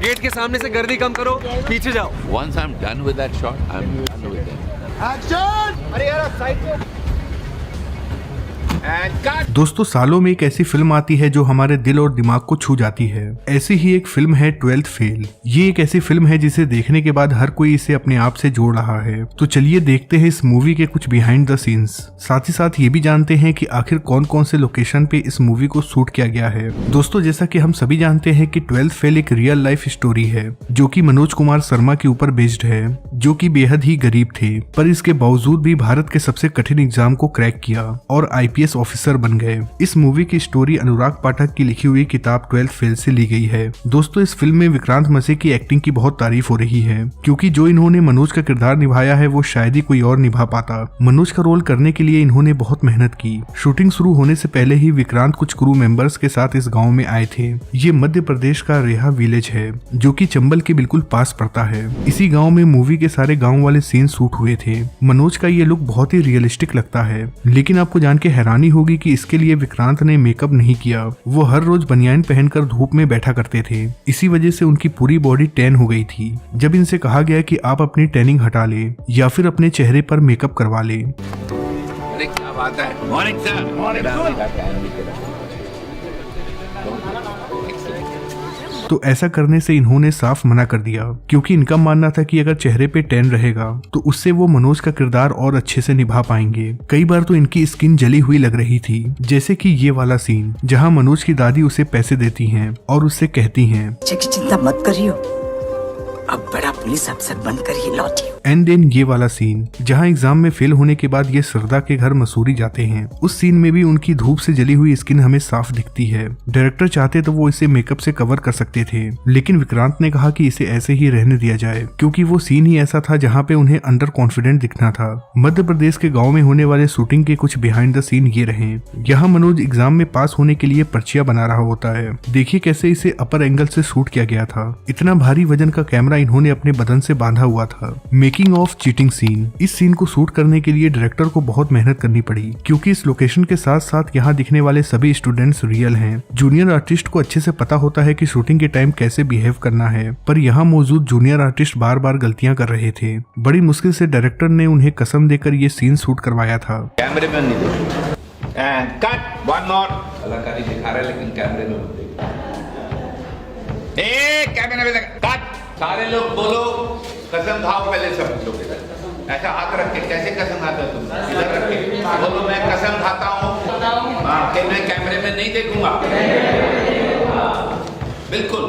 Gate के सामने से गर्दी कम करो, पीछे जाओ। Once I'm done with that shot, I'm done with it. Action! अरे यार साइड पे। दोस्तों सालों में एक ऐसी फिल्म आती है जो हमारे दिल और दिमाग को छू जाती है। ऐसी ही एक फिल्म है 12th फेल। ये एक ऐसी फिल्म है जिसे देखने के बाद हर कोई इसे अपने आप से जोड़ रहा है। तो चलिए देखते हैं इस मूवी के कुछ बिहाइंड द सीन्स। साथ ही साथ ये भी जानते हैं कि आखिर कौन कौन से लोकेशन पे इस मूवी को शूट किया गया है। दोस्तों जैसा कि हम सभी जानते हैं कि 12th फेल एक रियल लाइफ स्टोरी है जो कि मनोज कुमार शर्मा के ऊपर बेस्ड है, जो कि बेहद ही गरीब थे पर इसके बावजूद भी भारत के सबसे कठिन एग्जाम को क्रैक किया और IPS ऑफिसर बन गए। इस मूवी की स्टोरी अनुराग पाठक की लिखी हुई किताब 12th फेल से ली गई है। दोस्तों इस फिल्म में विक्रांत मसे की एक्टिंग की बहुत तारीफ हो रही है क्योंकि जो इन्होंने मनोज का किरदार निभाया है वो शायद ही कोई और निभा पाता। मनोज का रोल करने के लिए इन्होंने बहुत मेहनत की। शूटिंग शुरू होने से पहले ही विक्रांत कुछ क्रू मेंबर्स के साथ इस गाँव में आए थे। ये मध्य प्रदेश का रेहा विलेज है जो की चंबल के बिल्कुल पास पड़ता है। इसी गाँव में मूवी के सारे गाँव वाले सीन शूट हुए थे। मनोज का ये लुक बहुत ही रियलिस्टिक लगता है, लेकिन आपको जान के हैरानी होगी कि इसके लिए विक्रांत ने मेकअप नहीं किया। वो हर रोज बनियान पहनकर धूप में बैठा करते थे। इसी वजह से उनकी पूरी बॉडी टैन हो गई थी। जब इनसे कहा गया कि आप अपनी टैनिंग हटा ले या फिर अपने चेहरे पर मेकअप करवा ले। अरे क्या बात है? Morning sir. मॉर्निंग। तो ऐसा करने से इन्होंने साफ मना कर दिया क्योंकि इनका मानना था कि अगर चेहरे पे टैन रहेगा तो उससे वो मनोज का किरदार और अच्छे से निभा पाएंगे। कई बार तो इनकी स्किन जली हुई लग रही थी, जैसे कि ये वाला सीन जहां मनोज की दादी उसे पैसे देती हैं और उससे कहती हैं चिंता मत करियो, अब बड़ा पुलिस अफसर बनकर ही लौटियो। एंड देन ये वाला सीन जहां एग्जाम में फेल होने के बाद ये श्रद्धा के घर मसूरी जाते हैं। उस सीन में भी उनकी धूप से जली हुई स्किन हमें साफ दिखती है। डायरेक्टर चाहते तो वो इसे मेकअप से कवर कर सकते थे, लेकिन विक्रांत ने कहा कि इसे ऐसे ही रहने दिया जाए क्योंकि वो सीन ही ऐसा था जहाँ पे उन्हें अंडर कॉन्फिडेंट दिखना था। मध्य प्रदेश के गाँव में होने वाले शूटिंग के कुछ बिहाइंड द सीन ये रहे। यहाँ मनोज एग्जाम में पास होने के लिए पर्चियां बना रहा होता है। देखिए कैसे इसे अपर एंगल से शूट किया गया था। इतना भारी वजन का कैमरा इन्होंने अपने बदन से बांधा हुआ था। मेकिंग ऑफ चीटिंग सीन, इस सीन को शूट करने के लिए डायरेक्टर को बहुत मेहनत करनी पड़ी क्योंकि इस लोकेशन के साथ साथ यहाँ दिखने वाले सभी स्टूडेंट्स रियल हैं। जूनियर आर्टिस्ट को अच्छे से पता होता है कि शूटिंग के टाइम कैसे बिहेव करना है, पर यहाँ मौजूद जूनियर आर्टिस्ट बार बार गलतियां कर रहे थे। बड़ी मुश्किल से डायरेक्टर ने उन्हें कसम देकर ये सीन शूट करवाया था। कैमरे में नहीं कट वन मोर कलाकारी दिखा रहा है लेकिन कैमरे में कैमरे में कट। सारे लोग बोलो कसम खाओ पहले सब लोग। ऐसा हाथ रख के कैसे कसम खाते हो तुम? इधर रख के बोलो मैं कसम खाता हूँ। हाँ कि मैं कैमरे में नहीं देखूंगा। बिल्कुल।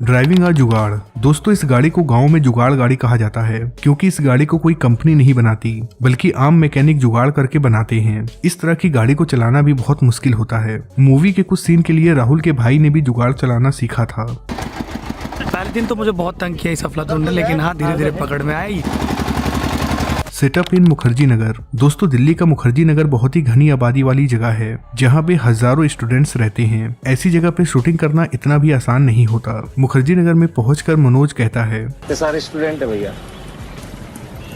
ड्राइविंग और जुगाड़, दोस्तों इस गाड़ी को गांव में जुगाड़ गाड़ी कहा जाता है क्योंकि इस गाड़ी को कोई कंपनी नहीं बनाती बल्कि आम मैकेनिक जुगाड़ करके बनाते हैं। इस तरह की गाड़ी को चलाना भी बहुत मुश्किल होता है। मूवी के कुछ सीन के लिए राहुल के भाई ने भी जुगाड़ चलाना सीखा था। पहले दिन तो मुझे बहुत तंग किया इस अफलातून ने, लेकिन हाँ धीरे धीरे पकड़ में आई। सेटअप इन मुखर्जी नगर, दोस्तों दिल्ली का मुखर्जी नगर बहुत ही घनी आबादी वाली जगह है जहाँ पे हजारों स्टूडेंट्स रहते हैं। ऐसी जगह पे शूटिंग करना इतना भी आसान नहीं होता। मुखर्जी नगर में पहुंचकर मनोज कहता है सारे स्टूडेंट है भैया,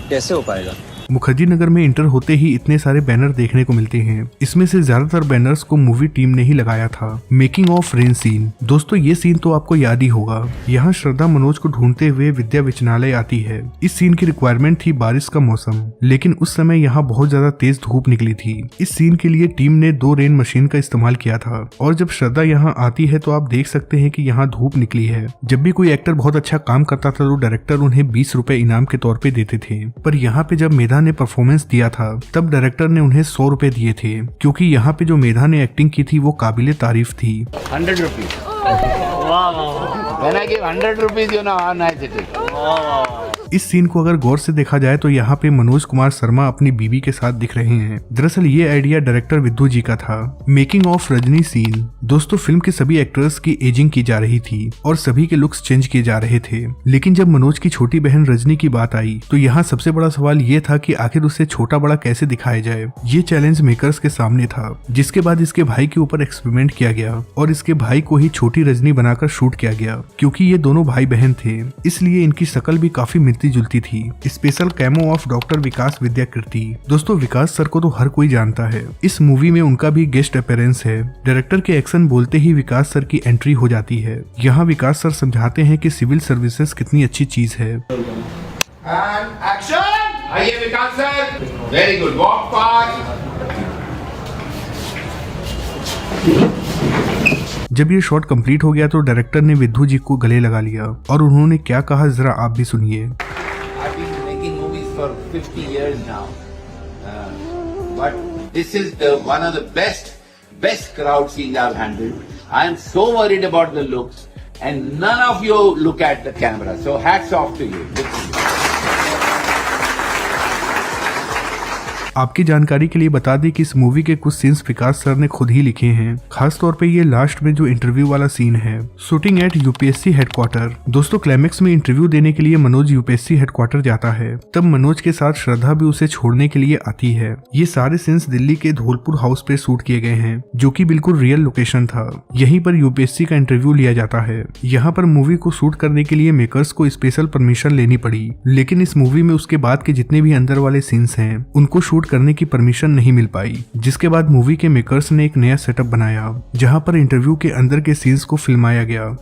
कैसे हो पाएगा? मुखर्जी नगर में इंटर होते ही इतने सारे बैनर देखने को मिलते हैं। इसमें से ज्यादातर बैनर्स को मूवी टीम ने ही लगाया था। मेकिंग ऑफ रेन सीन, दोस्तों ये सीन तो आपको याद ही होगा। यहाँ श्रद्धा मनोज को ढूंढते हुए विद्या विचनालय आती है। इस सीन की रिक्वायरमेंट थी बारिश का मौसम, लेकिन उस समय यहाँ बहुत ज्यादा तेज धूप निकली थी। इस सीन के लिए टीम ने 2 रेन मशीन का इस्तेमाल किया था और जब श्रद्धा यहाँ आती है तो आप देख सकते हैं कि यहाँ धूप निकली है। जब भी कोई एक्टर बहुत अच्छा काम करता था तो डायरेक्टर उन्हें 20 रुपए इनाम के तौर पे देते थे, पर यहाँ पे जब मेधा ने परफॉर्मेंस दिया था तब डायरेक्टर ने उन्हें 100 रुपए दिए थे क्योंकि यहाँ पे जो मेधा ने एक्टिंग की थी वो काबिले तारीफ थी। 100 rupees. When I give 100 rupees, you know how nice it is. इस सीन को अगर गौर से देखा जाए तो यहाँ पे मनोज कुमार शर्मा अपनी बीवी के साथ दिख रहे हैं। दरअसल ये आइडिया डायरेक्टर विद्दू जी का था। मेकिंग ऑफ रजनी सीन, दोस्तों फिल्म के सभी एक्टर्स की एजिंग की जा रही थी और सभी के लुक्स चेंज किए जा रहे थे, लेकिन जब मनोज की छोटी बहन रजनी की बात आई तो यहाँ सबसे बड़ा सवाल ये था कि आखिर उसे छोटा बड़ा कैसे दिखाया जाए। ये चैलेंज मेकर्स के सामने था, जिसके बाद इसके भाई के ऊपर एक्सपेरिमेंट किया गया और इसके भाई को ही छोटी रजनी बनाकर शूट किया गया। क्योंकि ये दोनों भाई बहन थे इसलिए इनकी शक्ल भी काफी मिलती मिलती जुलती थी। स्पेशल कैमो ऑफ डॉक्टर विकास विद्याकृति। दोस्तों विकास सर को तो हर कोई जानता है, इस मूवी में उनका भी गेस्ट अपीयरेंस है। डायरेक्टर के एक्शन बोलते ही विकास सर की एंट्री हो जाती है। यहाँ विकास सर समझाते हैं कि सिविल सर्विसेज कितनी अच्छी चीज है। आइए Vikas sir, very good, walk fast. जब ये शॉट कंप्लीट हो गया तो डायरेक्टर ने विद्धू जी को गले लगा लिया और उन्होंने क्या कहा जरा आप भी सुनिए। I've been making movies for 50 years now, but this is one of the best crowd scenes I've handled. I am so worried about the looks, and none of you look at the camera. So hats off to you. आपकी जानकारी के लिए बता दें कि इस movie के कुछ सीन्स विकास सर ने खुद ही लिखे हैं। खास तौर पे ये लास्ट में जो इंटरव्यू वाला सीन है, शूटिंग एट यूपीएससी हेडक्वार्टर। दोस्तों क्लाइमेक्स में इंटरव्यू देने के लिए मनोज यूपीएससी हेडक्वार्टर जाता है, तब मनोज के साथ श्रद्धा भी उसे छोड़ने के लिए आती है। ये सारे सीन्स दिल्ली के धौलपुर हाउस पे शूट किए गए हैं, जो कि बिल्कुल रियल लोकेशन था। यहीं पर यूपीएससी का इंटरव्यू लिया जाता है। यहाँ पर मूवी को शूट करने के लिए मेकर्स को स्पेशल परमिशन लेनी पड़ी, लेकिन इस मूवी में उसके बाद के जितने भी अंदर वाले सीन्स हैं उनको शूट करने की परमिशन नहीं मिल पाई, जिसके बाद मूवी के मेकर्स ने एक नया सेटअप बनाया जहां पर इंटरव्यू के अंदर के सीन्स को फिल्माया गया।